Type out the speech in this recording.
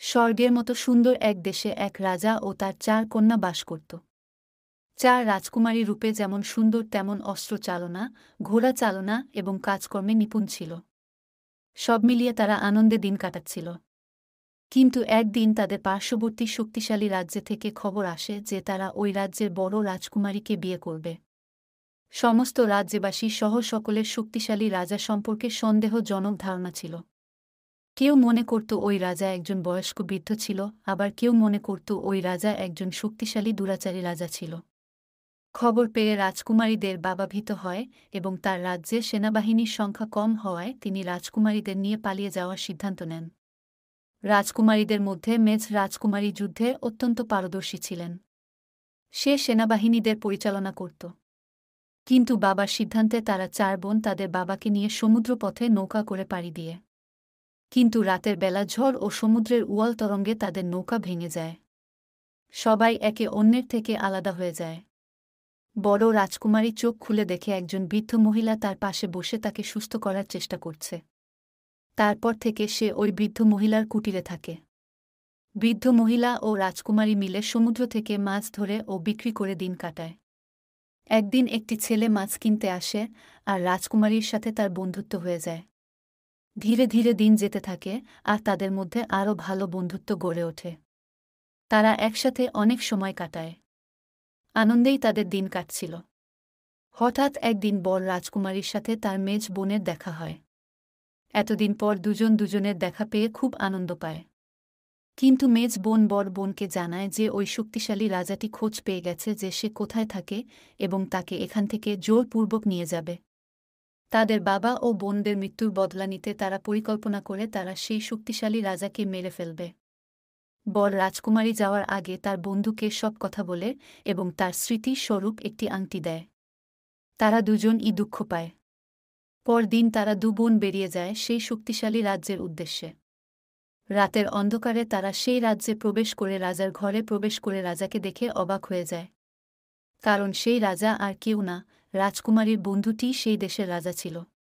স্বর্গের মতো সুন্দর এক দেশে এক রাজা ও তার ৪ কন্যা বাস করত। ৪ রাজকুমারী রূপে যেমন সুন্দর তেমন অস্ত্র চালনা, ঘোড়া চালনা এবং কাজকর্মে নিপুণ ছিল। সব মিলিয়ে তারা আনন্দে দিন কাটাচ্ছিল। কিন্তু একদিন তাদের পার্শ্ববর্তী শক্তিশালী রাজ্য থেকে খবর আসে যে তারা ওই রাজ্যের বড় রাজকুমারীকে বিয়ে করবে। সমস্ত রাজ্যবাসী সহ সকলের শক্তিশালী রাজা সম্পর্কে সন্দেহজনক ধারণা ছিল। কেউ মনে করত ওই রাজা একজন বয়স্ক বৃদ্ধ ছিল, আবার কেউ মনে করত ওই রাজা একজন শক্তিশালী দুরাচারী রাজা ছিল। খবর পেয়ে রাজকুমারীদের বাবা ভীত হয় এবং তার রাজ্যে সেনাবাহিনীর সংখ্যা কম হওয়ায় তিনি রাজকুমারীদের নিয়ে পালিয়ে যাওয়ার সিদ্ধান্ত নেন। রাজকুমারীদের মধ্যে মেজ রাজকুমারী যুদ্ধে অত্যন্ত পারদর্শী ছিলেন। সে সেনাবাহিনীদের পরিচালনা করত। কিন্তু বাবার সিদ্ধান্তে তারা ৪ বোন তাদের বাবাকে নিয়ে সমুদ্রপথে নৌকা করে পাড়ি দিয়ে। কিন্তু রাতের বেলা ঝড় ও সমুদ্রের উয়াল তরঙ্গে তাদের নৌকা ভেঙে যায়। সবাই একে অন্যের থেকে আলাদা হয়ে যায়। বড় রাজকুমারী চোখ খুলে দেখে একজন বৃদ্ধ মহিলা তার পাশে বসে তাকে সুস্থ করার চেষ্টা করছে। তারপর থেকে সে ওই বৃদ্ধ মহিলার কুটিরে থাকে। বৃদ্ধ মহিলা ও রাজকুমারী মিলে সমুদ্র থেকে মাছ ধরে ও বিক্রি করে দিন কাটায়। একদিন একটি ছেলে মাছ কিনতে আসে আর রাজকুমারীর সাথে তার বন্ধুত্ব হয়ে যায়। ধীরে ধীরে দিন যেতে থাকে আর তাদের মধ্যে আরও ভালো বন্ধুত্ব গড়ে ওঠে। তারা একসাথে অনেক সময় কাটায়। আনন্দেই তাদের দিন কাটছিল। হঠাৎ একদিন বর রাজকুমারীর সাথে তার মেজ বোনের দেখা হয়। এতদিন পর দুজন দুজনের দেখা পেয়ে খুব আনন্দ পায়। কিন্তু মেজ বোন বর বোনকে জানায় যে ওই শক্তিশালী রাজাটি খোঁজ পেয়ে গেছে যে সে কোথায় থাকে এবং তাকে এখান থেকে জোরপূর্বক নিয়ে যাবে। তাদের বাবা ও বোনদের মৃত্যুর বদলা নিতে তারা পরিকল্পনা করে তারা সেই শক্তিশালী রাজাকে মেরে ফেলবে। বর রাজকুমারী যাওয়ার আগে তার বন্ধুকে সব কথা বলে এবং তার স্মৃতির স্বরূপ একটি আংটি দেয়। তারা দুজনই দুঃখ পায়। পরদিন তারা ২ বোন বেরিয়ে যায় সেই শক্তিশালী রাজ্যের উদ্দেশ্যে। রাতের অন্ধকারে তারা সেই রাজ্যে প্রবেশ করে রাজার ঘরে প্রবেশ করে রাজাকে দেখে অবাক হয়ে যায়। কারণ সেই রাজা আর কেউ না, রাজকুমারীর বন্ধুটিই সেই দেশের রাজা ছিল।